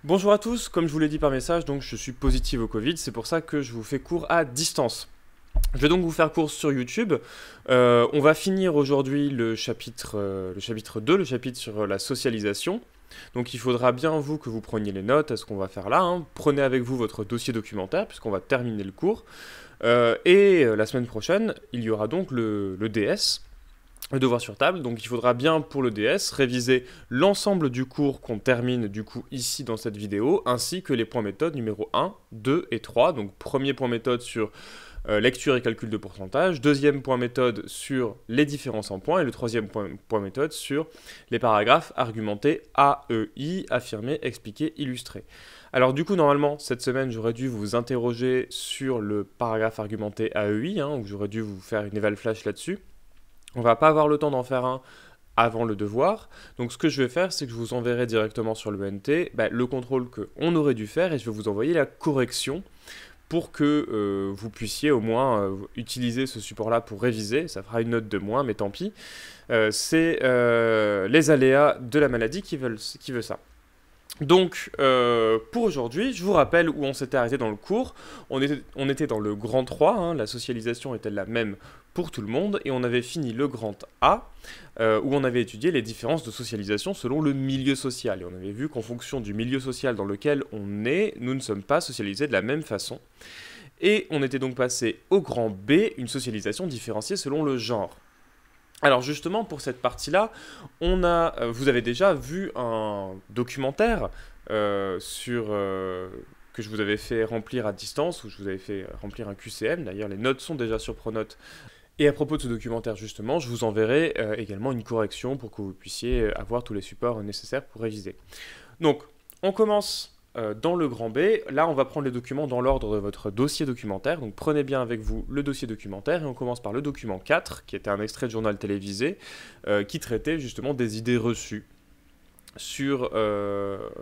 Bonjour à tous, comme je vous l'ai dit par message, donc je suis positif au Covid, c'est pour ça que je vous fais cours à distance. Je vais donc vous faire cours sur YouTube. On va finir aujourd'hui le chapitre 2, le chapitre sur la socialisation. Donc il faudra bien que vous preniez les notes à ce qu'on va faire là. Prenez avec vous votre dossier documentaire puisqu'on va terminer le cours. La semaine prochaine, il y aura donc le DS. Le devoir sur table, donc il faudra bien pour le DS réviser l'ensemble du cours qu'on termine du coup ici dans cette vidéo, ainsi que les points méthode numéro 1, 2 et 3. Donc premier point méthode sur lecture et calcul de pourcentage, deuxième point méthode sur les différences en points, et le troisième point méthode sur les paragraphes argumentés AEI, affirmer, expliquer, illustrer. Alors du coup, normalement, cette semaine, j'aurais dû vous interroger sur le paragraphe argumenté AEI, où j'aurais dû vous faire une éval flash là-dessus. On va pas avoir le temps d'en faire un avant le devoir. Donc ce que je vais faire, c'est que je vous enverrai directement sur le NT le contrôle qu'on aurait dû faire et je vais vous envoyer la correction pour que vous puissiez au moins utiliser ce support-là pour réviser. Ça fera une note de moins, mais tant pis. C'est les aléas de la maladie qui veut ça. Donc, pour aujourd'hui, je vous rappelle où on s'était arrêté dans le cours. On était dans le grand 3, la socialisation était la même pour tout le monde, et on avait fini le grand A, où on avait étudié les différences de socialisation selon le milieu social. Et on avait vu qu'en fonction du milieu social dans lequel on est, nous ne sommes pas socialisés de la même façon. Et on était donc passé au grand B, une socialisation différenciée selon le genre. Alors justement, pour cette partie-là, vous avez déjà vu un documentaire que je vous avais fait remplir à distance, où je vous avais fait remplir un QCM. D'ailleurs, les notes sont déjà sur Pronote. Et à propos de ce documentaire, justement, je vous enverrai également une correction pour que vous puissiez avoir tous les supports nécessaires pour réviser. Donc, on commence dans le grand B. Là, on va prendre les documents dans l'ordre de votre dossier documentaire. Donc, prenez bien avec vous le dossier documentaire. Et on commence par le document 4, qui était un extrait de journal télévisé, qui traitait justement des idées reçues sur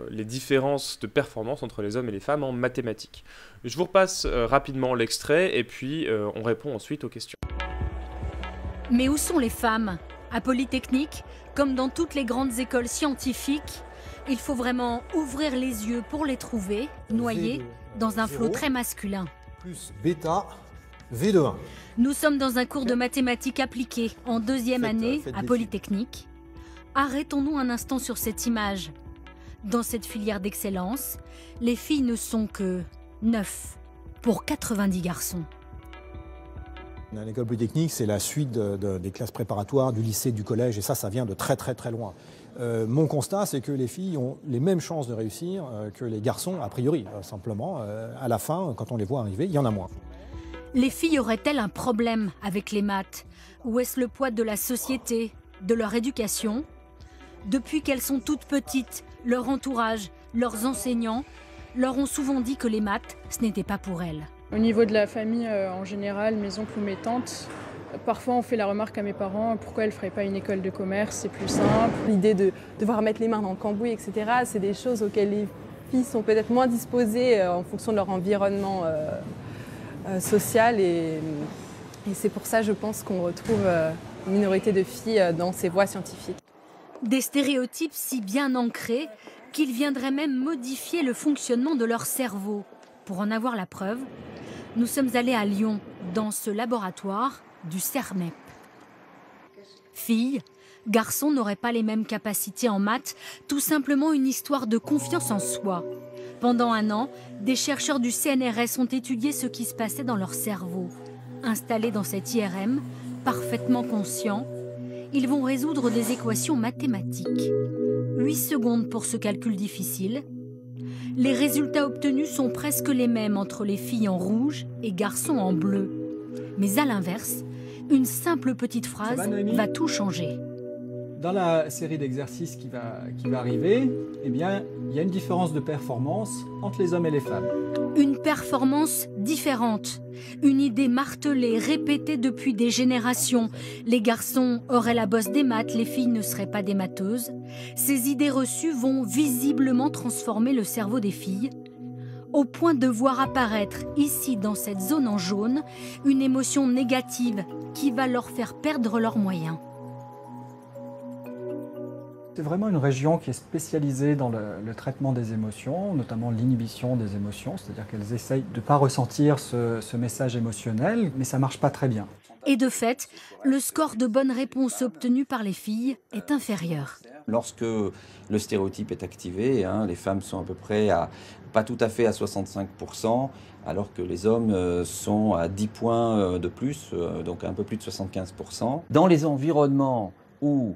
les différences de performance entre les hommes et les femmes en mathématiques. Je vous repasse rapidement l'extrait et puis on répond ensuite aux questions. Mais où sont les femmes? À Polytechnique, comme dans toutes les grandes écoles scientifiques, il faut vraiment ouvrir les yeux pour les trouver, noyées dans un flot très masculin. Plus bêta, V de 1. Nous sommes dans un cours de mathématiques appliquées en deuxième année à Polytechnique. Arrêtons-nous un instant sur cette image. Dans cette filière d'excellence, les filles ne sont que 9 pour 90 garçons. L'école polytechnique, c'est la suite des classes préparatoires, du lycée, du collège, et ça vient de très très très loin. Mon constat, c'est que les filles ont les mêmes chances de réussir que les garçons, a priori, simplement. À la fin, quand on les voit arriver, il y en a moins. Les filles auraient-elles un problème avec les maths? Ou est-ce le poids de la société, de leur éducation? Depuis qu'elles sont toutes petites, leur entourage, leurs enseignants, leur ont souvent dit que les maths, ce n'était pas pour elles. Au niveau de la famille en général, mes oncles ou mes tantes, parfois on fait la remarque à mes parents, pourquoi elles ne feraient pas une école de commerce, c'est plus simple. L'idée de devoir mettre les mains dans le cambouis, etc., c'est des choses auxquelles les filles sont peut-être moins disposées en fonction de leur environnement social. Et c'est pour ça, je pense, qu'on retrouve une minorité de filles dans ces voies scientifiques. Des stéréotypes si bien ancrés qu'ils viendraient même modifier le fonctionnement de leur cerveau. Pour en avoir la preuve, nous sommes allés à Lyon, dans ce laboratoire du CERMEP. Filles, garçons n'auraient pas les mêmes capacités en maths, tout simplement une histoire de confiance en soi. Pendant un an, des chercheurs du CNRS ont étudié ce qui se passait dans leur cerveau. Installés dans cet IRM, parfaitement conscients, ils vont résoudre des équations mathématiques. 8 secondes pour ce calcul difficile. Les résultats obtenus sont presque les mêmes entre les filles en rouge et garçons en bleu. Mais à l'inverse, une simple petite phrase va tout changer. Dans la série d'exercices qui va arriver, eh bien, il y a une différence de performance entre les hommes et les femmes. Une performance différente. Une idée martelée, répétée depuis des générations. Les garçons auraient la bosse des maths, les filles ne seraient pas des matheuses. Ces idées reçues vont visiblement transformer le cerveau des filles, au point de voir apparaître ici, dans cette zone en jaune, une émotion négative qui va leur faire perdre leurs moyens. C'est vraiment une région qui est spécialisée dans le traitement des émotions, notamment l'inhibition des émotions, c'est-à-dire qu'elles essayent de ne pas ressentir ce message émotionnel, mais ça ne marche pas très bien. Et de fait, le score de bonnes réponses obtenues par les filles est inférieur. Lorsque le stéréotype est activé, les femmes sont à peu près pas tout à fait à 65%, alors que les hommes sont à 10 points de plus, donc un peu plus de 75%. Dans les environnements où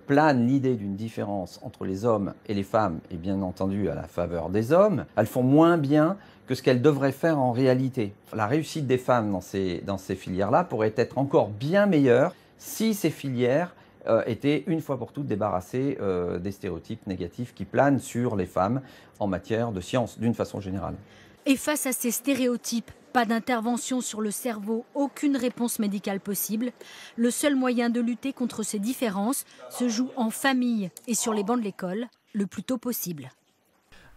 plane l'idée d'une différence entre les hommes et les femmes, et bien entendu à la faveur des hommes, elles font moins bien que ce qu'elles devraient faire en réalité. La réussite des femmes dans ces filières-là pourrait être encore bien meilleure si ces filières étaient une fois pour toutes débarrassées des stéréotypes négatifs qui planent sur les femmes en matière de sciences d'une façon générale. Et face à ces stéréotypes, pas d'intervention sur le cerveau, aucune réponse médicale possible. Le seul moyen de lutter contre ces différences se joue en famille et sur les bancs de l'école, le plus tôt possible.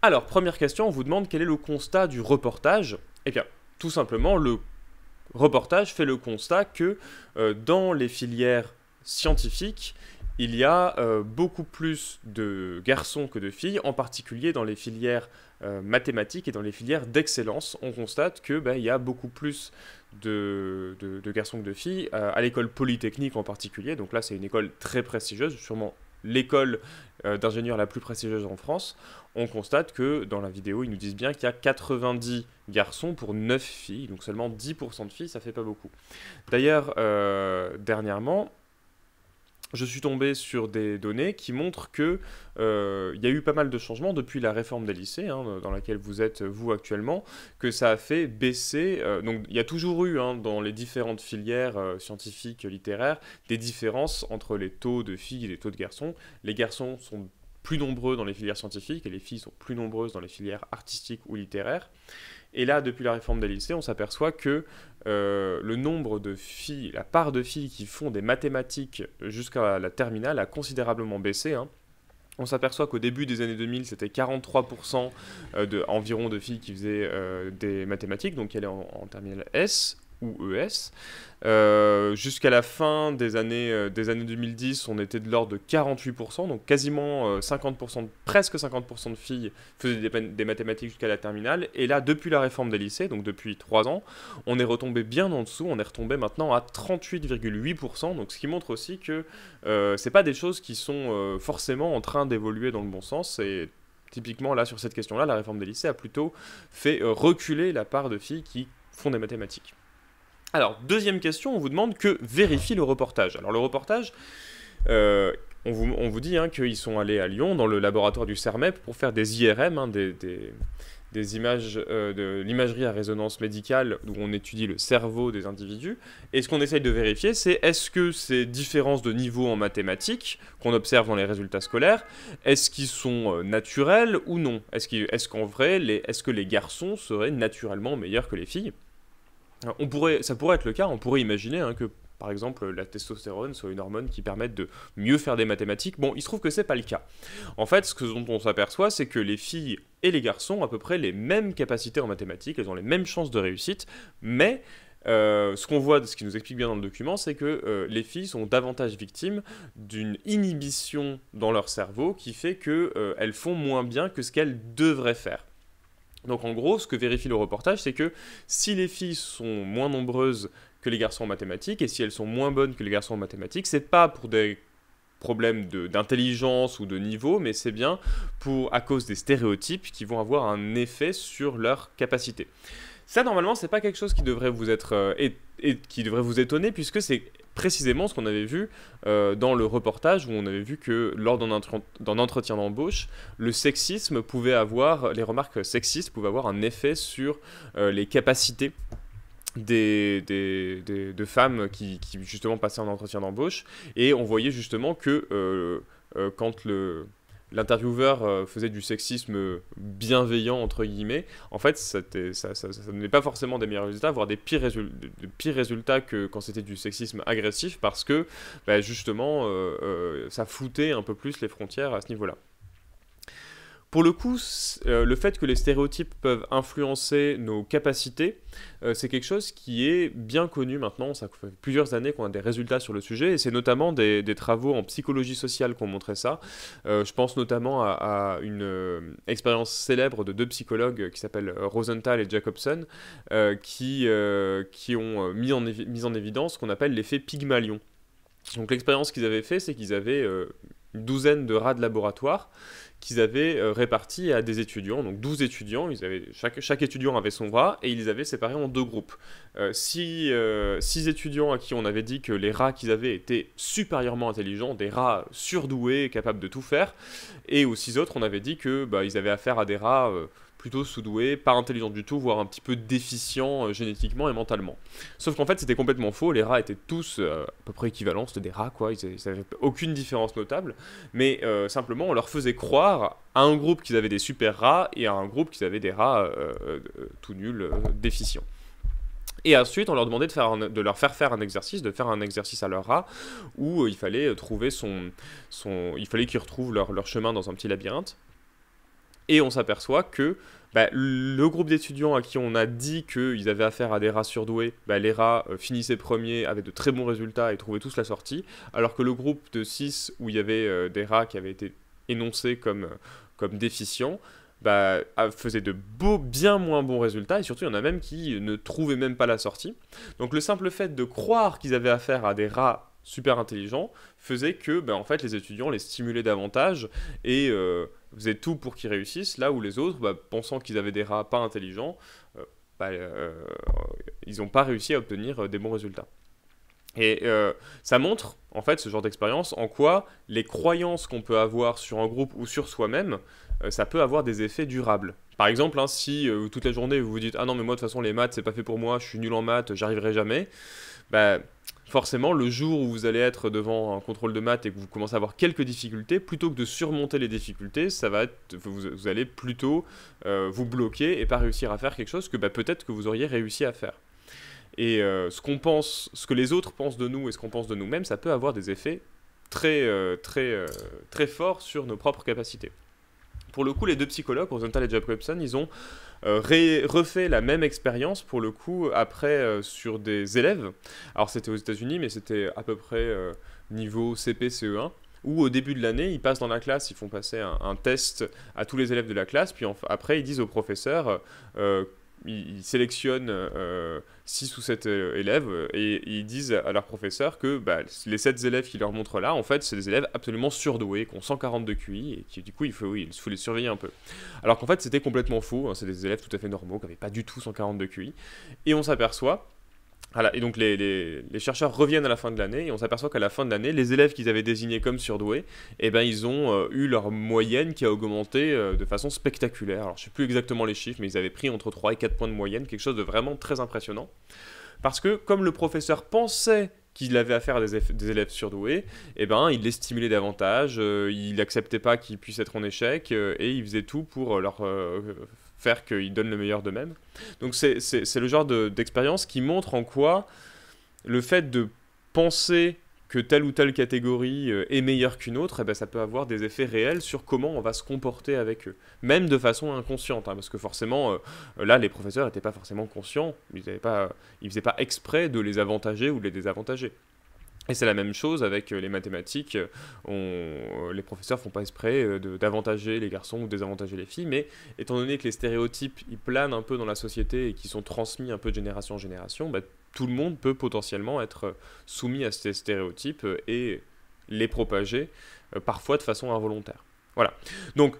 Alors, première question, on vous demande quel est le constat du reportage. Eh bien, tout simplement, le reportage fait le constat que dans les filières scientifiques, il y a beaucoup plus de garçons que de filles, en particulier dans les filières mathématiques et dans les filières d'excellence. On constate qu'il y a beaucoup plus de garçons que de filles, à l'école polytechnique en particulier. Donc là, c'est une école très prestigieuse, sûrement l'école d'ingénieurs la plus prestigieuse en France. On constate que dans la vidéo, ils nous disent bien qu'il y a 90 garçons pour 9 filles, donc seulement 10% de filles, ça fait pas beaucoup. D'ailleurs, dernièrement, je suis tombé sur des données qui montrent qu'il y a eu pas mal de changements depuis la réforme des lycées, dans laquelle vous êtes, vous, actuellement, que ça a fait baisser... donc, il y a toujours eu, dans les différentes filières scientifiques, littéraires, des différences entre les taux de filles et les taux de garçons. Les garçons sont plus nombreux dans les filières scientifiques et les filles sont plus nombreuses dans les filières artistiques ou littéraires. Et là, depuis la réforme des lycées, on s'aperçoit que le nombre de filles, la part de filles qui font des mathématiques jusqu'à la terminale a considérablement baissé. On s'aperçoit qu'au début des années 2000, c'était 43% environ de filles qui faisaient des mathématiques, donc qui allaient en terminale S ou ES. Jusqu'à la fin des années 2010, on était de l'ordre de 48%, donc quasiment 50%, presque 50% de filles faisaient des mathématiques jusqu'à la terminale. Et là, depuis la réforme des lycées, donc depuis 3 ans, on est retombé bien en dessous, on est retombé maintenant à 38,8%, donc ce qui montre aussi que c'est pas des choses qui sont forcément en train d'évoluer dans le bon sens. Et typiquement, là, sur cette question-là, la réforme des lycées a plutôt fait reculer la part de filles qui font des mathématiques. Alors, deuxième question, on vous demande que vérifie le reportage. Alors, le reportage, on vous dit qu'ils sont allés à Lyon, dans le laboratoire du CERMEP, pour faire des IRM, des images de l'imagerie à résonance médicale, où on étudie le cerveau des individus. Et ce qu'on essaye de vérifier, c'est est-ce que ces différences de niveau en mathématiques qu'on observe dans les résultats scolaires, est-ce qu'ils sont naturels ou non ? Est-ce qu'en vrai, est-ce que les garçons seraient naturellement meilleurs que les filles ? Ça pourrait être le cas, on pourrait imaginer que, par exemple, la testostérone soit une hormone qui permette de mieux faire des mathématiques. Bon, il se trouve que c'est pas le cas. En fait, ce dont on s'aperçoit, c'est que les filles et les garçons ont à peu près les mêmes capacités en mathématiques, elles ont les mêmes chances de réussite, mais ce qu'on voit, ce qui nous explique bien dans le document, c'est que les filles sont davantage victimes d'une inhibition dans leur cerveau qui fait qu'elles font moins bien que ce qu'elles devraient faire. Donc en gros, ce que vérifie le reportage, c'est que si les filles sont moins nombreuses que les garçons en mathématiques, et si elles sont moins bonnes que les garçons en mathématiques, c'est pas pour des problèmes d'intelligence ou de niveau, mais c'est bien à cause des stéréotypes qui vont avoir un effet sur leur capacité. Ça, normalement, c'est pas quelque chose qui devrait vous être qui devrait vous étonner, puisque c'est précisément ce qu'on avait vu dans le reportage, où on avait vu que lors d'un entretien d'embauche, les remarques sexistes pouvaient avoir un effet sur les capacités de femmes qui justement passaient en entretien d'embauche. Et on voyait justement que quand l'intervieweur faisait du sexisme bienveillant, entre guillemets, en fait, ça donnait pas forcément des meilleurs résultats, voire des pires résultats que quand c'était du sexisme agressif, parce que, justement, ça floutait un peu plus les frontières à ce niveau-là. Pour le coup, le fait que les stéréotypes peuvent influencer nos capacités, c'est quelque chose qui est bien connu maintenant. Ça fait plusieurs années qu'on a des résultats sur le sujet, et c'est notamment des travaux en psychologie sociale qui ont montré ça. Je pense notamment à une expérience célèbre de 2 psychologues qui s'appellent Rosenthal et Jacobson, qui ont mis en évidence ce qu'on appelle l'effet Pygmalion. Donc l'expérience qu'ils avaient fait, c'est qu'ils avaient une douzaine de rats de laboratoire qu'ils avaient répartis à des étudiants, donc 12 étudiants, chaque étudiant avait son rat, et ils les avaient séparés en 2 groupes. 6 étudiants à qui on avait dit que les rats qu'ils avaient étaient supérieurement intelligents, des rats surdoués, capables de tout faire, et aux 6 autres, on avait dit que ils avaient affaire à des rats plutôt sous-doués, pas intelligents du tout, voire un petit peu déficients génétiquement et mentalement. Sauf qu'en fait, c'était complètement faux, les rats étaient tous à peu près équivalents, c'était des rats, quoi, ils n'avaient aucune différence notable, mais simplement, on leur faisait croire à un groupe qu'ils avaient des super rats, et à un groupe qu'ils avaient des rats tout nuls, déficients. Et ensuite, on leur demandait de leur faire faire un exercice, de faire un exercice à leur rat, où il fallait trouver il fallait qu'ils retrouvent leur chemin dans un petit labyrinthe. Et on s'aperçoit que le groupe d'étudiants à qui on a dit qu'ils avaient affaire à des rats surdoués, les rats finissaient premiers, avaient de très bons résultats et trouvaient tous la sortie, alors que le groupe de 6, où il y avait des rats qui avaient été énoncés comme déficients, faisait de bien moins bons résultats, et surtout il y en a même qui ne trouvaient même pas la sortie. Donc le simple fait de croire qu'ils avaient affaire à des rats super intelligents faisait que en fait les étudiants les stimulaient davantage et faisaient tout pour qu'ils réussissent, là où les autres, pensant qu'ils avaient des rats pas intelligents, ils n'ont pas réussi à obtenir des bons résultats. Et ça montre, en fait, ce genre d'expérience, en quoi les croyances qu'on peut avoir sur un groupe ou sur soi-même, ça peut avoir des effets durables. Par exemple, si toute la journée vous vous dites « Ah non, mais moi de toute façon les maths c'est pas fait pour moi, je suis nul en maths, j'y arriverai jamais », forcément le jour où vous allez être devant un contrôle de maths et que vous commencez à avoir quelques difficultés, plutôt que de surmonter les difficultés, vous allez plutôt vous bloquer et pas réussir à faire quelque chose que peut-être que vous auriez réussi à faire. Et ce que les autres pensent de nous et ce qu'on pense de nous-mêmes, ça peut avoir des effets très forts sur nos propres capacités. Pour le coup, les 2 psychologues, Rosenthal et Jacobson, ils ont refait la même expérience, pour le coup, après sur des élèves. Alors c'était aux États-Unis, mais c'était à peu près niveau CP, CE1, où au début de l'année, ils passent dans la classe, ils font passer un test à tous les élèves de la classe, puis après ils disent au professeur... ils sélectionnent 6 ou 7 élèves et ils disent à leur professeur que les 7 élèves qui leur montrent là, en fait, c'est des élèves absolument surdoués, qui ont 140 de QI et qui, du coup, il faut les surveiller un peu. Alors qu'en fait, c'était complètement faux, c'est des élèves tout à fait normaux, qui n'avaient pas du tout 140 de QI. Et on s'aperçoit... Voilà, et donc les chercheurs reviennent à la fin de l'année et on s'aperçoit qu'à la fin de l'année, les élèves qu'ils avaient désignés comme surdoués, ils ont eu leur moyenne qui a augmenté de façon spectaculaire. Alors je ne sais plus exactement les chiffres, mais ils avaient pris entre 3 et 4 points de moyenne, quelque chose de vraiment très impressionnant. Parce que comme le professeur pensait qu'il avait affaire à des élèves surdoués, il les stimulait davantage, il n'acceptait pas qu'ils puissent être en échec et il faisait tout pour leur... faire qu'ils donnent le meilleur d'eux-mêmes. Donc c'est le genre d'expérience qui montre en quoi le fait de penser que telle ou telle catégorie est meilleure qu'une autre, ça peut avoir des effets réels sur comment on va se comporter avec eux. Même de façon inconsciente, parce que forcément, là, les professeurs n'étaient pas forcément conscients, ils faisaient pas exprès de les avantager ou de les désavantager. Et c'est la même chose avec les mathématiques, les professeurs font pas exprès d'avantager les garçons ou désavantager les filles, mais étant donné que les stéréotypes ils planent un peu dans la société et qui sont transmis un peu de génération en génération, tout le monde peut potentiellement être soumis à ces stéréotypes et les propager, parfois de façon involontaire. Voilà. Donc,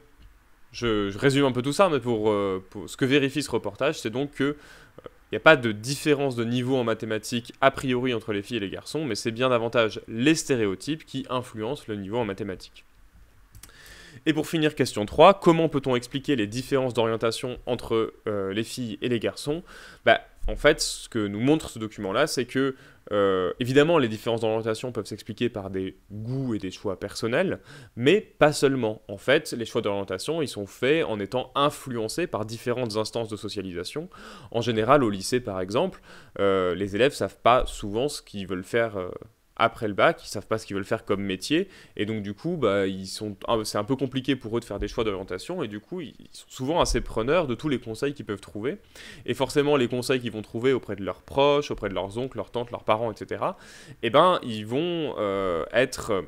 je résume un peu tout ça, mais pour ce que vérifie ce reportage, c'est donc que il n'y a pas de différence de niveau en mathématiques a priori entre les filles et les garçons, mais c'est bien davantage les stéréotypes qui influencent le niveau en mathématiques. Et pour finir, question 3, comment peut-on expliquer les différences d'orientation entre les filles et les garçons ? En fait, ce que nous montre ce document-là, c'est que, évidemment, les différences d'orientation peuvent s'expliquer par des goûts et des choix personnels, mais pas seulement. En fait, les choix d'orientation, ils sont faits en étant influencés par différentes instances de socialisation. En général, au lycée, par exemple, les élèves ne savent pas souvent ce qu'ils veulent faire après le bac, ils savent pas ce qu'ils veulent faire comme métier, et donc du coup, c'est un peu compliqué pour eux de faire des choix d'orientation, et du coup, ils sont souvent assez preneurs de tous les conseils qu'ils peuvent trouver, et forcément, les conseils qu'ils vont trouver auprès de leurs proches, auprès de leurs oncles, leurs tantes, leurs parents, etc., ils vont être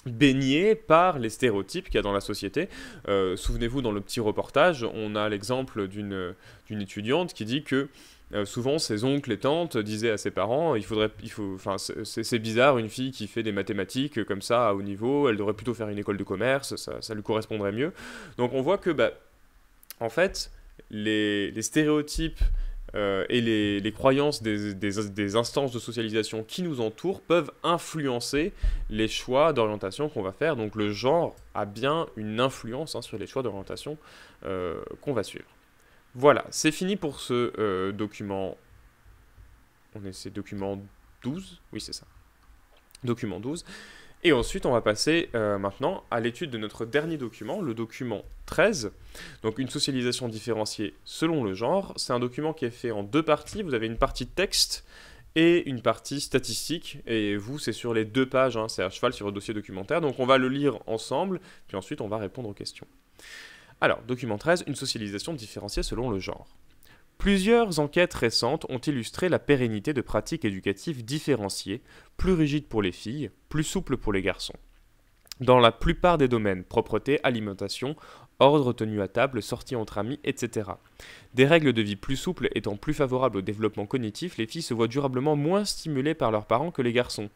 baignés par les stéréotypes qu'il y a dans la société. Souvenez-vous, dans le petit reportage, on a l'exemple d'une étudiante qui dit que souvent ses oncles et tantes disaient à ses parents c'est bizarre, une fille qui fait des mathématiques comme ça à haut niveau, elle devrait plutôt faire une école de commerce, ça lui correspondrait mieux. Donc on voit que en fait les stéréotypes et les croyances des instances de socialisation qui nous entourent peuvent influencer les choix d'orientation qu'on va faire. Donc le genre a bien une influence sur les choix d'orientation qu'on va suivre. Voilà, c'est fini pour ce document. C'est document 12 ? Oui, c'est ça. Document 12. Et ensuite, on va passer maintenant à l'étude de notre dernier document, le document 13. Donc, une socialisation différenciée selon le genre. C'est un document qui est fait en 2 parties. Vous avez une partie texte et une partie statistique. Et vous, c'est sur les 2 pages, c'est à cheval sur le dossier documentaire. Donc, on va le lire ensemble, puis ensuite, on va répondre aux questions. Alors, document 13, une socialisation différenciée selon le genre. Plusieurs enquêtes récentes ont illustré la pérennité de pratiques éducatives différenciées, plus rigides pour les filles, plus souples pour les garçons. Dans la plupart des domaines, propreté, alimentation, ordre, tenue à table, sortie entre amis, etc. Des règles de vie plus souples étant plus favorables au développement cognitif, les filles se voient durablement moins stimulées par leurs parents que les garçons.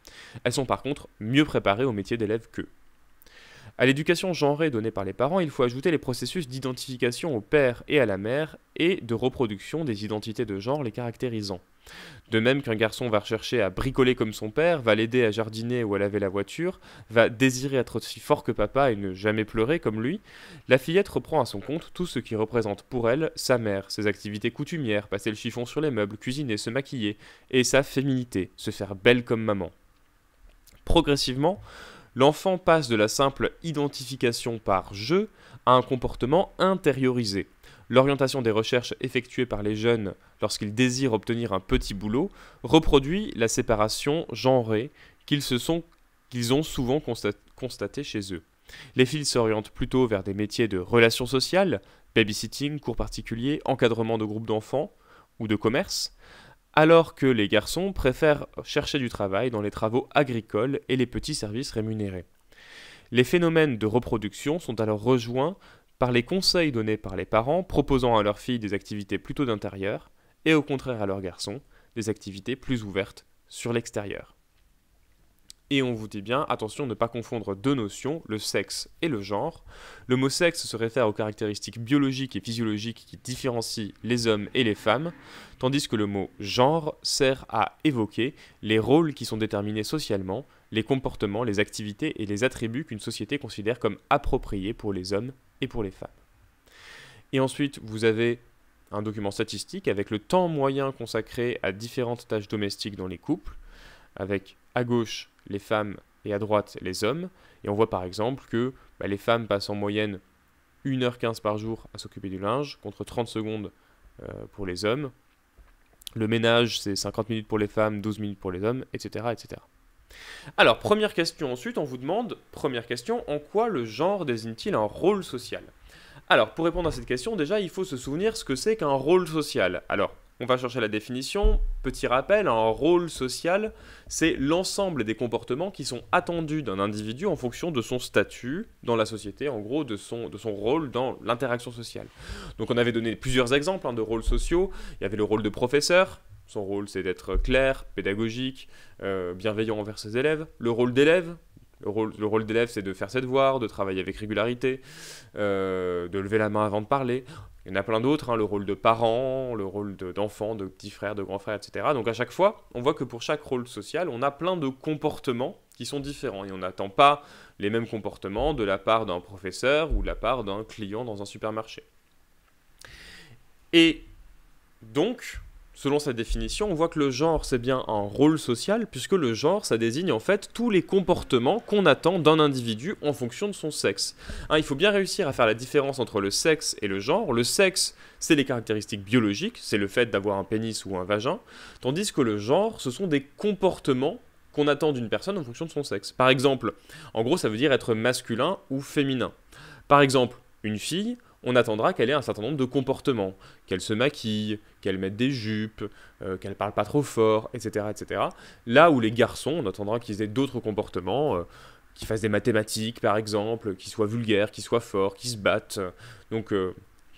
Elles sont par contre mieux préparées au métier d'élève qu'eux. À l'éducation genrée donnée par les parents, il faut ajouter les processus d'identification au père et à la mère et de reproduction des identités de genre les caractérisant. De même qu'un garçon va rechercher à bricoler comme son père, va l'aider à jardiner ou à laver la voiture, va désirer être aussi fort que papa et ne jamais pleurer comme lui, la fillette reprend à son compte tout ce qui représente pour elle sa mère, ses activités coutumières, passer le chiffon sur les meubles, cuisiner, se maquiller, et sa féminité, se faire belle comme maman. Progressivement, l'enfant passe de la simple identification par jeu à un comportement intériorisé. L'orientation des recherches effectuées par les jeunes lorsqu'ils désirent obtenir un petit boulot reproduit la séparation genrée qu'ils ont souvent constatée chez eux. Les filles s'orientent plutôt vers des métiers de relations sociales, babysitting, cours particuliers, encadrement de groupes d'enfants ou de commerce, alors que les garçons préfèrent chercher du travail dans les travaux agricoles et les petits services rémunérés. Les phénomènes de reproduction sont alors rejoints par les conseils donnés par les parents proposant à leurs filles des activités plutôt d'intérieur et au contraire à leurs garçons des activités plus ouvertes sur l'extérieur. Et on vous dit bien, attention de ne pas confondre 2 notions, le sexe et le genre. Le mot sexe se réfère aux caractéristiques biologiques et physiologiques qui différencient les hommes et les femmes, tandis que le mot genre sert à évoquer les rôles qui sont déterminés socialement, les comportements, les activités et les attributs qu'une société considère comme appropriés pour les hommes et pour les femmes. Et ensuite, vous avez un document statistique avec le temps moyen consacré à différentes tâches domestiques dans les couples, avec à gauche les femmes et à droite les hommes, et on voit par exemple que les femmes passent en moyenne 1h15 par jour à s'occuper du linge, contre 30 secondes pour les hommes. Le ménage, c'est 50 minutes pour les femmes, 12 minutes pour les hommes, etc. etc. Alors, première question ensuite, on vous demande, première question, en quoi le genre désigne-t-il un rôle social ? Alors, pour répondre à cette question, déjà, il faut se souvenir ce que c'est qu'un rôle social. Alors, on va chercher la définition. Petit rappel, un rôle social, c'est l'ensemble des comportements qui sont attendus d'un individu en fonction de son statut dans la société, en gros de son rôle dans l'interaction sociale. Donc on avait donné plusieurs exemples de rôles sociaux. Il y avait le rôle de professeur. Son rôle, c'est d'être clair, pédagogique, bienveillant envers ses élèves. Le rôle d'élève. Le rôle d'élève, c'est de faire ses devoirs, de travailler avec régularité, de lever la main avant de parler. Il y en a plein d'autres, le rôle de parent, le rôle d'enfant, de petit frère, de grand frère, etc. Donc à chaque fois, on voit que pour chaque rôle social, on a plein de comportements qui sont différents. Et on n'attend pas les mêmes comportements de la part d'un professeur ou de la part d'un client dans un supermarché. Et donc, selon cette définition, on voit que le genre, c'est bien un rôle social, puisque le genre, ça désigne en fait tous les comportements qu'on attend d'un individu en fonction de son sexe. Il faut bien réussir à faire la différence entre le sexe et le genre. Le sexe, c'est les caractéristiques biologiques, c'est le fait d'avoir un pénis ou un vagin, tandis que le genre, ce sont des comportements qu'on attend d'une personne en fonction de son sexe. Par exemple, en gros, ça veut dire être masculin ou féminin. Par exemple, une fille, on attendra qu'elle ait un certain nombre de comportements, qu'elle se maquille, qu'elle mette des jupes, qu'elle parle pas trop fort, etc., etc. Là où les garçons, on attendra qu'ils aient d'autres comportements, qu'ils fassent des mathématiques par exemple, qu'ils soient vulgaires, qu'ils soient forts, qu'ils se battent, donc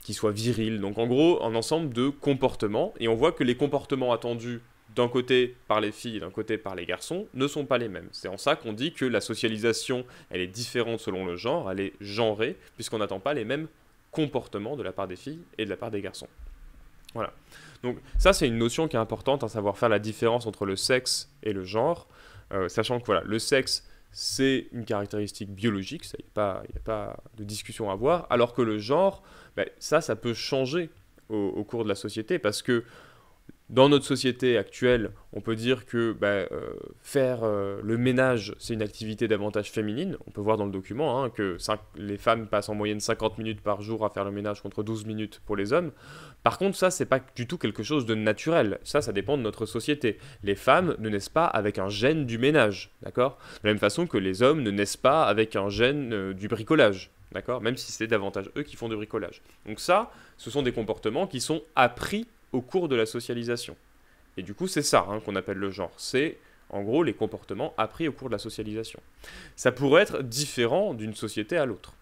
qu'ils soient virils. Donc en gros, un ensemble de comportements, et on voit que les comportements attendus d'un côté par les filles et d'un côté par les garçons ne sont pas les mêmes. C'est en ça qu'on dit que la socialisation, elle est différente selon le genre, elle est genrée, puisqu'on n'attend pas les mêmes comportement de la part des filles et de la part des garçons. Voilà. Donc ça, c'est une notion qui est importante, à savoir faire la différence entre le sexe et le genre, sachant que voilà, le sexe, c'est une caractéristique biologique, il n'y a pas de discussion à avoir, alors que le genre, ben, ça peut changer au cours de la société, parce que dans notre société actuelle, on peut dire que faire le ménage, c'est une activité davantage féminine. On peut voir dans le document que les femmes passent en moyenne 50 minutes par jour à faire le ménage contre 12 minutes pour les hommes. Par contre, ça, c'est pas du tout quelque chose de naturel. Ça dépend de notre société. Les femmes ne naissent pas avec un gène du ménage, d'accord ? De la même façon que les hommes ne naissent pas avec un gène du bricolage, d'accord ? Même si c'est davantage eux qui font du bricolage. Donc ça, ce sont des comportements qui sont appris au cours de la socialisation. Et du coup, c'est ça qu'on appelle le genre. C'est, en gros, les comportements appris au cours de la socialisation. Ça pourrait être différent d'une société à l'autre.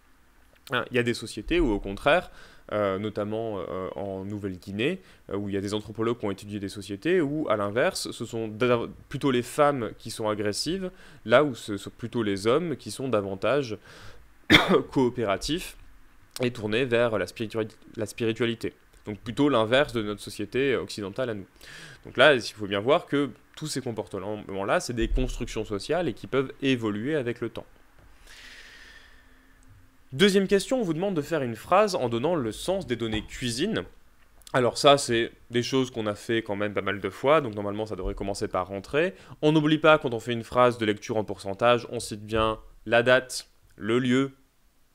Il y a des sociétés où, au contraire, notamment en Nouvelle-Guinée, où il y a des anthropologues qui ont étudié des sociétés, où, à l'inverse, ce sont plutôt les femmes qui sont agressives, là où ce sont plutôt les hommes qui sont davantage coopératifs et tournés vers la spiritualité. Donc plutôt l'inverse de notre société occidentale à nous. Donc là, il faut bien voir que tous ces comportements-là, c'est des constructions sociales et qui peuvent évoluer avec le temps. Deuxième question, on vous demande de faire une phrase en donnant le sens des données cuisine. Alors ça, c'est des choses qu'on a fait quand même pas mal de fois, donc normalement ça devrait commencer par rentrer. On n'oublie pas, quand on fait une phrase de lecture en pourcentage, on cite bien la date, le lieu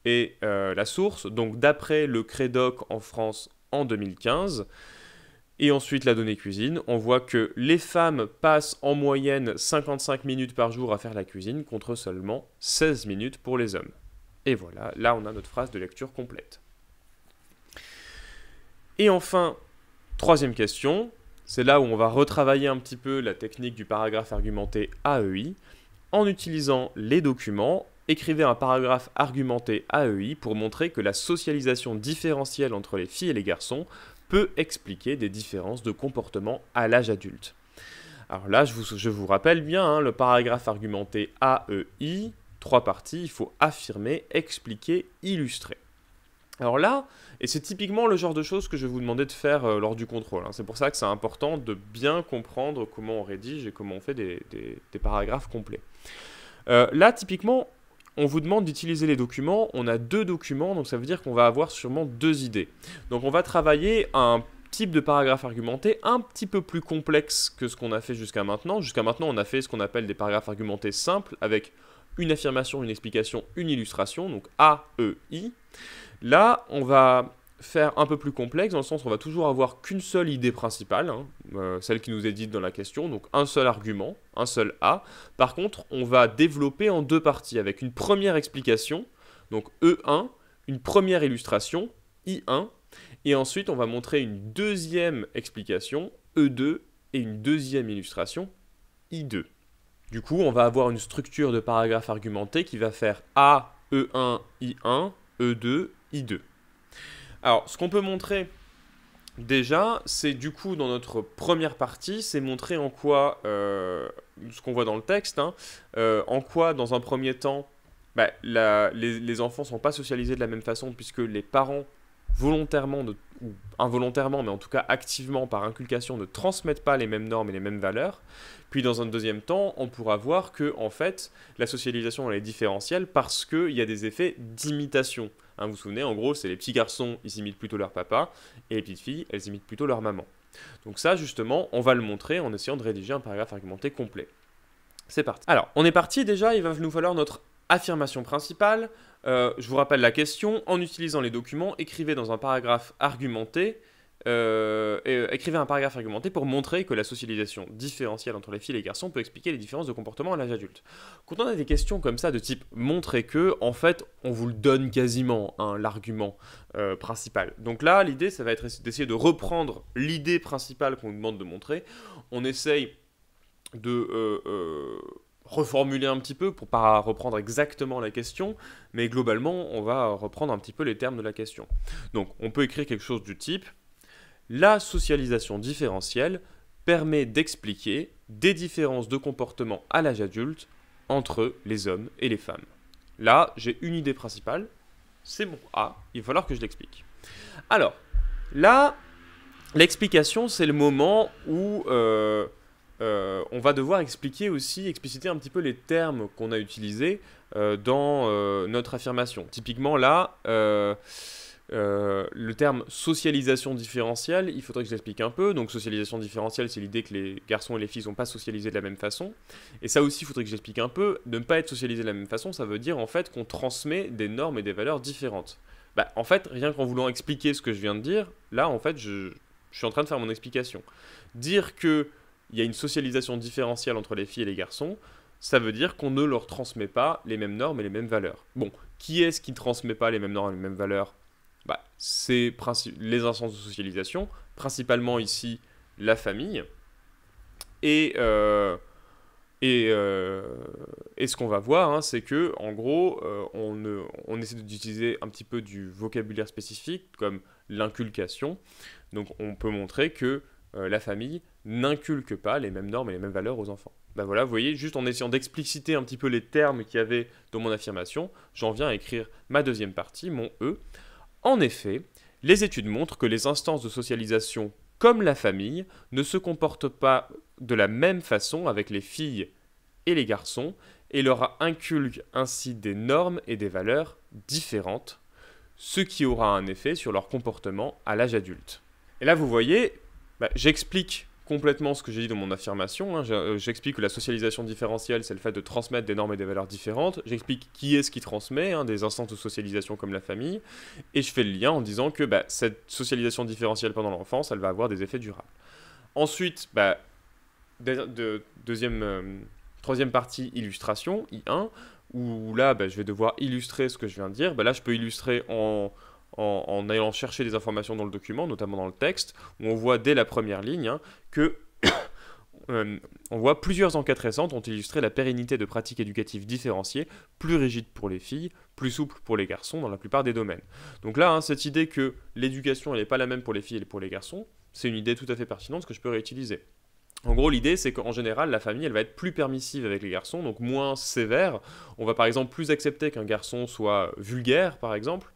et la source. Donc d'après le Crédoc en France, en 2015, et ensuite la donnée cuisine, on voit que les femmes passent en moyenne 55 minutes par jour à faire la cuisine, contre seulement 16 minutes pour les hommes. Et voilà, là on a notre phrase de lecture complète. Et enfin, troisième question, c'est là où on va retravailler un petit peu la technique du paragraphe argumenté AEI. En utilisant les documents, écrivez un paragraphe argumenté AEI pour montrer que la socialisation différentielle entre les filles et les garçons peut expliquer des différences de comportement à l'âge adulte. Alors là, je vous rappelle bien, le paragraphe argumenté AEI, 3 parties, il faut affirmer, expliquer, illustrer. Alors là, et c'est typiquement le genre de choses que je vais vous demander de faire lors du contrôle. C'est pour ça que c'est important de bien comprendre comment on rédige et comment on fait des paragraphes complets. Là, typiquement, on vous demande d'utiliser les documents. On a 2 documents, donc ça veut dire qu'on va avoir sûrement 2 idées. Donc on va travailler un type de paragraphe argumenté un petit peu plus complexe que ce qu'on a fait jusqu'à maintenant. Jusqu'à maintenant, on a fait ce qu'on appelle des paragraphes argumentés simples avec une affirmation, une explication, une illustration, donc AEI. Là, on va faire un peu plus complexe, dans le sens où on va toujours avoir qu'une seule idée principale, celle qui nous est dite dans la question, donc un seul argument, un seul A. Par contre, on va développer en 2 parties, avec une première explication, donc E1, une première illustration, I1, et ensuite on va montrer une deuxième explication, E2, et une deuxième illustration, I2. Du coup, on va avoir une structure de paragraphe argumenté qui va faire A, E1, I1, E2, I2. Alors, ce qu'on peut montrer déjà, c'est du coup dans notre première partie, c'est montrer en quoi, ce qu'on voit dans le texte, en quoi dans un premier temps, les enfants ne sont pas socialisés de la même façon, puisque les parents volontairement, ou involontairement, mais en tout cas activement par inculcation, ne transmettent pas les mêmes normes et les mêmes valeurs. Puis dans un deuxième temps, on pourra voir que en fait, la socialisation elle est différentielle parce qu'il y a des effets d'imitation. Vous vous souvenez, en gros, c'est les petits garçons, ils imitent plutôt leur papa, et les petites filles, elles imitent plutôt leur maman. Donc ça, justement, on va le montrer en essayant de rédiger un paragraphe argumenté complet. C'est parti. Alors, on est parti déjà, il va nous falloir notre affirmation principale. Je vous rappelle la question. En utilisant les documents, écrivez dans un paragraphe argumenté écrivez un paragraphe argumenté pour montrer que la socialisation différentielle entre les filles et les garçons peut expliquer les différences de comportement à l'âge adulte. Quand on a des questions comme ça de type montrer que, en fait, on vous le donne quasiment, hein, l'argument principal. Donc là, l'idée, ça va être d'essayer de reprendre l'idée principale qu'on nous demande de montrer. On essaye de reformuler un petit peu pour pas reprendre exactement la question, mais globalement, on va reprendre un petit peu les termes de la question. Donc, on peut écrire quelque chose du type « La socialisation différentielle permet d'expliquer des différences de comportement à l'âge adulte entre les hommes et les femmes. » Là, j'ai une idée principale, c'est mon A, il va falloir que je l'explique. Alors, là, l'explication, c'est le moment où on va devoir expliciter un petit peu les termes qu'on a utilisés dans notre affirmation. Typiquement, là, le terme socialisation différentielle, il faudrait que je l'explique un peu. Donc socialisation différentielle, c'est l'idée que les garçons et les filles ne sont pas socialisés de la même façon. Et ça aussi, il faudrait que je l'explique un peu. De ne pas être socialisé de la même façon, ça veut dire en fait qu'on transmet des normes et des valeurs différentes. Bah, en fait, rien qu'en voulant expliquer ce que je viens de dire, là, en fait, je suis en train de faire mon explication. Dire qu'il y a une socialisation différentielle entre les filles et les garçons, ça veut dire qu'on ne leur transmet pas les mêmes normes et les mêmes valeurs. Bon, qui est-ce qui ne transmet pas les mêmes normes et les mêmes valeurs ? Bah, c'est les instances de socialisation, principalement ici la famille, et ce qu'on va voir, hein, c'est que en gros, on essaie d'utiliser un petit peu du vocabulaire spécifique, comme l'inculcation. Donc on peut montrer que la famille n'inculque pas les mêmes normes et les mêmes valeurs aux enfants. Ben voilà, vous voyez, juste en essayant d'expliciter un petit peu les termes qu'il y avait dans mon affirmation, j'en viens à écrire ma deuxième partie, mon E. En effet, les études montrent que les instances de socialisation, comme la famille, ne se comportent pas de la même façon avec les filles et les garçons, et leur inculquent ainsi des normes et des valeurs différentes, ce qui aura un effet sur leur comportement à l'âge adulte. Et là, vous voyez, j'explique complètement ce que j'ai dit dans mon affirmation. Hein. J'explique que la socialisation différentielle, c'est le fait de transmettre des normes et des valeurs différentes. J'explique qui est-ce qui transmet, hein, des instances de socialisation comme la famille. Et je fais le lien en disant que cette socialisation différentielle pendant l'enfance, elle va avoir des effets durables. Ensuite, troisième partie, illustration, I1, où là, je vais devoir illustrer ce que je viens de dire. Là, je peux illustrer en allant chercher des informations dans le document, notamment dans le texte, où on voit dès la première ligne que on voit plusieurs enquêtes récentes ont illustré la pérennité de pratiques éducatives différenciées, plus rigides pour les filles, plus souples pour les garçons dans la plupart des domaines. Donc là, cette idée que l'éducation n'est pas la même pour les filles et pour les garçons, c'est une idée tout à fait pertinente que je peux réutiliser. En gros, l'idée, c'est qu'en général, la famille, elle va être plus permissive avec les garçons, donc moins sévère. On va par exemple plus accepter qu'un garçon soit vulgaire, par exemple,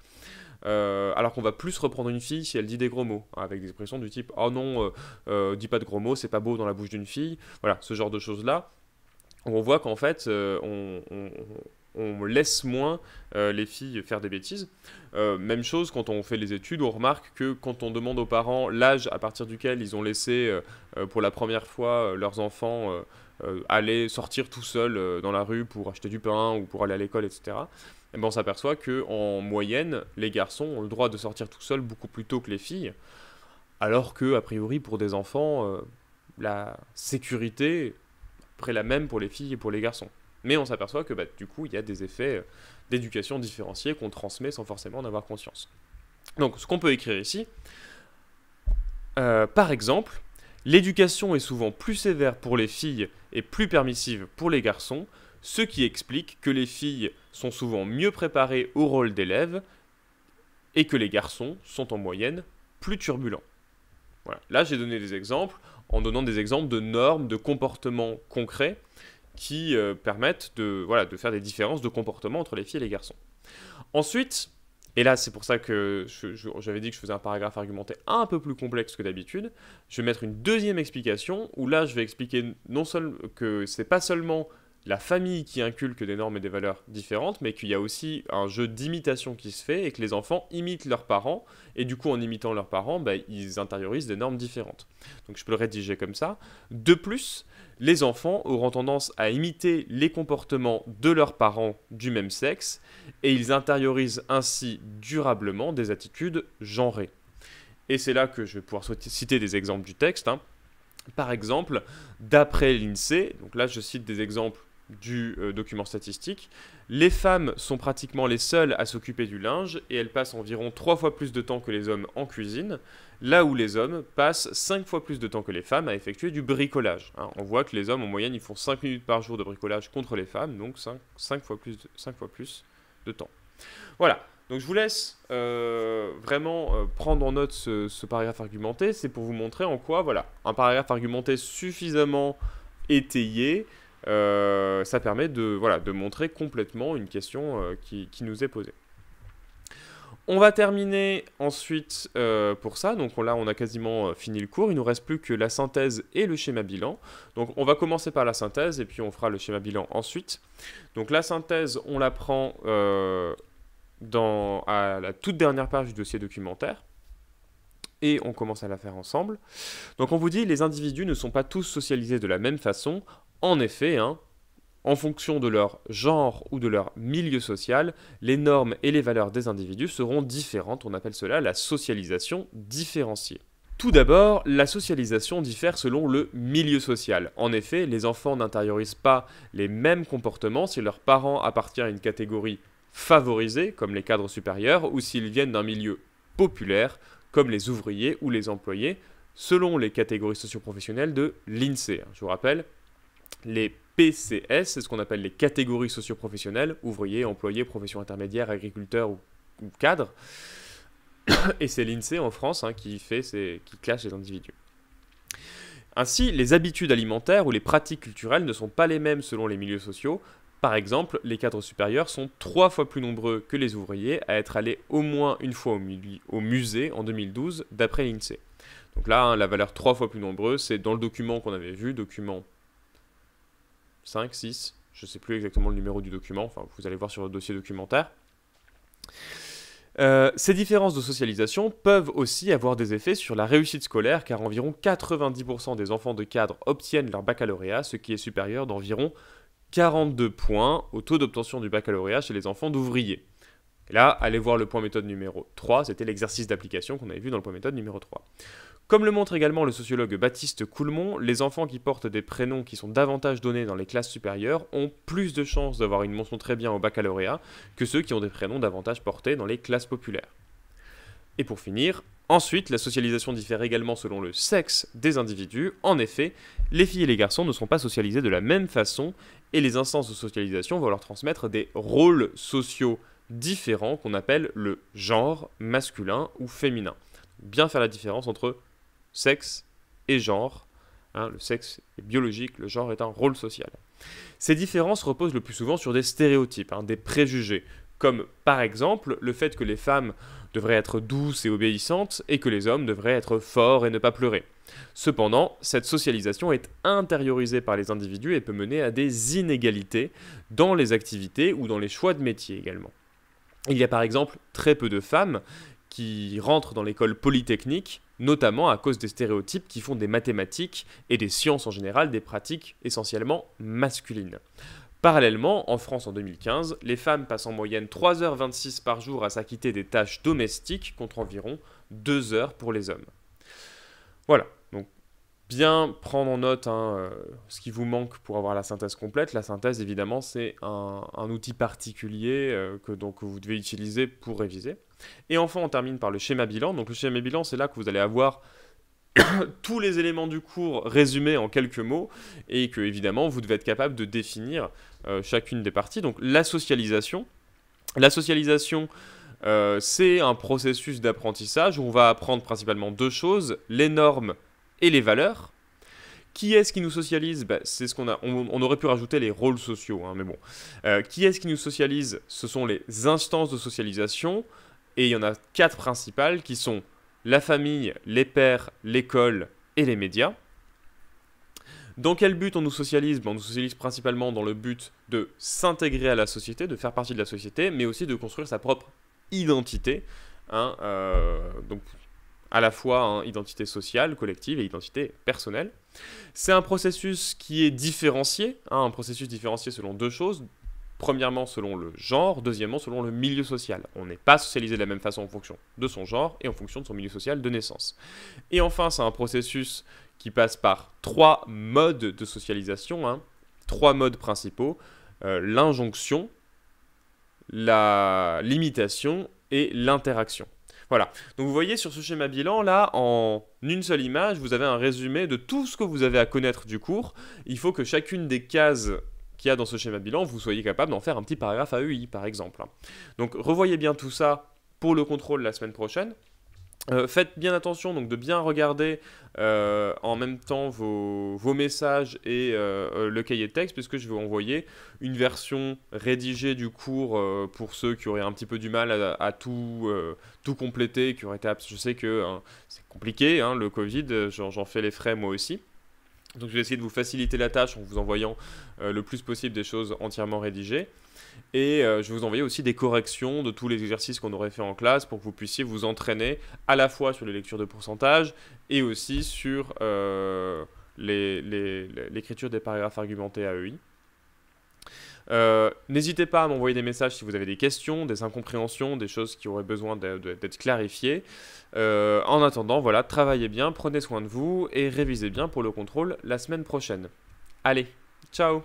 alors qu'on va plus reprendre une fille si elle dit des gros mots, hein, avec des expressions du type « Oh non, dis pas de gros mots, c'est pas beau dans la bouche d'une fille ». Voilà, ce genre de choses-là. On voit qu'en fait, on laisse moins les filles faire des bêtises. Même chose, quand on fait les études, on remarque que quand on demande aux parents l'âge à partir duquel ils ont laissé pour la première fois leurs enfants aller sortir tout seuls dans la rue pour acheter du pain ou pour aller à l'école, etc., on s'aperçoit qu'en moyenne, les garçons ont le droit de sortir tout seuls beaucoup plus tôt que les filles, alors que, a priori, pour des enfants, la sécurité est près la même pour les filles et pour les garçons. Mais on s'aperçoit que du coup, il y a des effets d'éducation différenciés qu'on transmet sans forcément en avoir conscience. Donc, ce qu'on peut écrire ici, par exemple, l'éducation est souvent plus sévère pour les filles et plus permissive pour les garçons, ce qui explique que les filles sont souvent mieux préparées au rôle d'élèves et que les garçons sont en moyenne plus turbulents. Voilà. Là, j'ai donné des exemples en donnant des exemples de normes, de comportements concrets qui permettent de faire des différences de comportement entre les filles et les garçons. Ensuite, et là c'est pour ça que j'avais dit que je faisais un paragraphe argumenté un peu plus complexe que d'habitude, je vais mettre une deuxième explication où là je vais expliquer non seulement que c'est pas seulement la famille qui inculque des normes et des valeurs différentes, mais qu'il y a aussi un jeu d'imitation qui se fait et que les enfants imitent leurs parents, et du coup en imitant leurs parents, ils intériorisent des normes différentes. Donc je peux le rédiger comme ça. De plus, les enfants auront tendance à imiter les comportements de leurs parents du même sexe, et ils intériorisent ainsi durablement des attitudes genrées. Et c'est là que je vais pouvoir citer des exemples du texte, hein. Par exemple, d'après l'INSEE, donc là je cite des exemples du document statistique, les femmes sont pratiquement les seules à s'occuper du linge et elles passent environ 3 fois plus de temps que les hommes en cuisine, là où les hommes passent 5 fois plus de temps que les femmes à effectuer du bricolage, hein. On voit que les hommes en moyenne ils font 5 minutes par jour de bricolage contre les femmes, donc 5 fois plus de temps. Voilà. Donc je vous laisse vraiment prendre en note ce paragraphe argumenté. C'est pour vous montrer en quoi, voilà, un paragraphe argumenté suffisamment étayé, ça permet de montrer complètement une question qui nous est posée. On va terminer ensuite pour ça. Donc là, on a quasiment fini le cours. Il ne nous reste plus que la synthèse et le schéma bilan. Donc on va commencer par la synthèse et puis on fera le schéma bilan ensuite. Donc la synthèse, on la prend à la toute dernière page du dossier documentaire et on commence à la faire ensemble. Donc on vous dit, les individus ne sont pas tous socialisés de la même façon. En effet, hein, en fonction de leur genre ou de leur milieu social, les normes et les valeurs des individus seront différentes. On appelle cela la socialisation différenciée. Tout d'abord, la socialisation diffère selon le milieu social. En effet, les enfants n'intériorisent pas les mêmes comportements si leurs parents appartiennent à une catégorie favorisés, comme les cadres supérieurs, ou s'ils viennent d'un milieu populaire, comme les ouvriers ou les employés, selon les catégories socioprofessionnelles de l'INSEE. Je vous rappelle, les PCS, c'est ce qu'on appelle les catégories socioprofessionnelles, ouvriers, employés, professions intermédiaires, agriculteurs ou cadres. Et c'est l'INSEE en France hein, qui classe les individus. Ainsi, les habitudes alimentaires ou les pratiques culturelles ne sont pas les mêmes selon les milieux sociaux. Par exemple, les cadres supérieurs sont 3 fois plus nombreux que les ouvriers à être allés au moins une fois au musée en 2012, d'après l'INSEE. Donc là, hein, la valeur 3 fois plus nombreuse, c'est dans le document qu'on avait vu, document 5, 6, je ne sais plus exactement le numéro du document, enfin vous allez voir sur le dossier documentaire. Ces différences de socialisation peuvent aussi avoir des effets sur la réussite scolaire, car environ 90% des enfants de cadres obtiennent leur baccalauréat, ce qui est supérieur d'environ 42 points au taux d'obtention du baccalauréat chez les enfants d'ouvriers. Et là, allez voir le point méthode numéro 3, c'était l'exercice d'application qu'on avait vu dans le point méthode numéro 3. Comme le montre également le sociologue Baptiste Coulmont, les enfants qui portent des prénoms qui sont davantage donnés dans les classes supérieures ont plus de chances d'avoir une mention très bien au baccalauréat que ceux qui ont des prénoms davantage portés dans les classes populaires. Et pour finir, ensuite, la socialisation diffère également selon le sexe des individus. En effet, les filles et les garçons ne sont pas socialisés de la même façon et les instances de socialisation vont leur transmettre des rôles sociaux différents qu'on appelle le genre masculin ou féminin. Bien faire la différence entre sexe et genre. Hein, le sexe est biologique, le genre est un rôle social. Ces différences reposent le plus souvent sur des stéréotypes, des préjugés, comme par exemple le fait que les femmes devraient être douces et obéissantes et que les hommes devraient être forts et ne pas pleurer. Cependant, cette socialisation est intériorisée par les individus et peut mener à des inégalités dans les activités ou dans les choix de métier également. Il y a par exemple très peu de femmes qui rentrent dans l'école polytechnique, notamment à cause des stéréotypes qui font des mathématiques et des sciences en général des pratiques essentiellement masculines. Parallèlement, en France en 2015, les femmes passent en moyenne 3h26 par jour à s'acquitter des tâches domestiques contre environ 2 heures pour les hommes. Voilà, donc bien prendre en note ce qui vous manque pour avoir la synthèse complète. La synthèse, évidemment, c'est un outil particulier que vous devez utiliser pour réviser. Et enfin, on termine par le schéma bilan. Donc le schéma bilan, c'est là que vous allez avoir tous les éléments du cours résumés en quelques mots et que, évidemment, vous devez être capable de définir chacune des parties. Donc la socialisation. La socialisation, c'est un processus d'apprentissage où on va apprendre principalement 2 choses, les normes et les valeurs. Qui est-ce qui nous socialise ? C'est ce qu'on a. On aurait pu rajouter les rôles sociaux, mais bon. Qui est-ce qui nous socialise ? Ce sont les instances de socialisation, et il y en a 4 principales qui sont la famille, les pairs, l'école et les médias. Dans quel but on nous socialise ? On nous socialise principalement dans le but de s'intégrer à la société, de faire partie de la société, mais aussi de construire sa propre identité. Donc à la fois identité sociale, collective et identité personnelle. C'est un processus qui est différencié, un processus différencié selon 2 choses. Premièrement, selon le genre. Deuxièmement, selon le milieu social. On n'est pas socialisé de la même façon en fonction de son genre et en fonction de son milieu social de naissance. Et enfin, c'est un processus qui passe par 3 modes de socialisation, hein. 3 modes principaux. L'injonction, la limitation et l'interaction. Voilà, donc vous voyez sur ce schéma bilan, là, en une seule image, vous avez un résumé de tout ce que vous avez à connaître du cours. Il faut que chacune des cases qu'il y a dans ce schéma bilan, vous soyez capable d'en faire un petit paragraphe AEI, par exemple. Donc revoyez bien tout ça pour le contrôle la semaine prochaine. Faites bien attention donc de bien regarder en même temps vos messages et le cahier de texte, puisque je vais envoyer une version rédigée du cours pour ceux qui auraient un petit peu du mal à tout compléter, qui auraient été je sais que hein, c'est compliqué, hein, le Covid, j'en fais les frais moi aussi. Donc je vais essayer de vous faciliter la tâche en vous envoyant le plus possible des choses entièrement rédigées. Et je vais vous envoyer aussi des corrections de tous les exercices qu'on aurait fait en classe pour que vous puissiez vous entraîner à la fois sur les lectures de pourcentage et aussi sur l'écriture des paragraphes argumentés AEI. N'hésitez pas à m'envoyer des messages si vous avez des questions, des incompréhensions, des choses qui auraient besoin d'être clarifiées. En attendant, voilà, travaillez bien, prenez soin de vous et révisez bien pour le contrôle la semaine prochaine. Allez, ciao!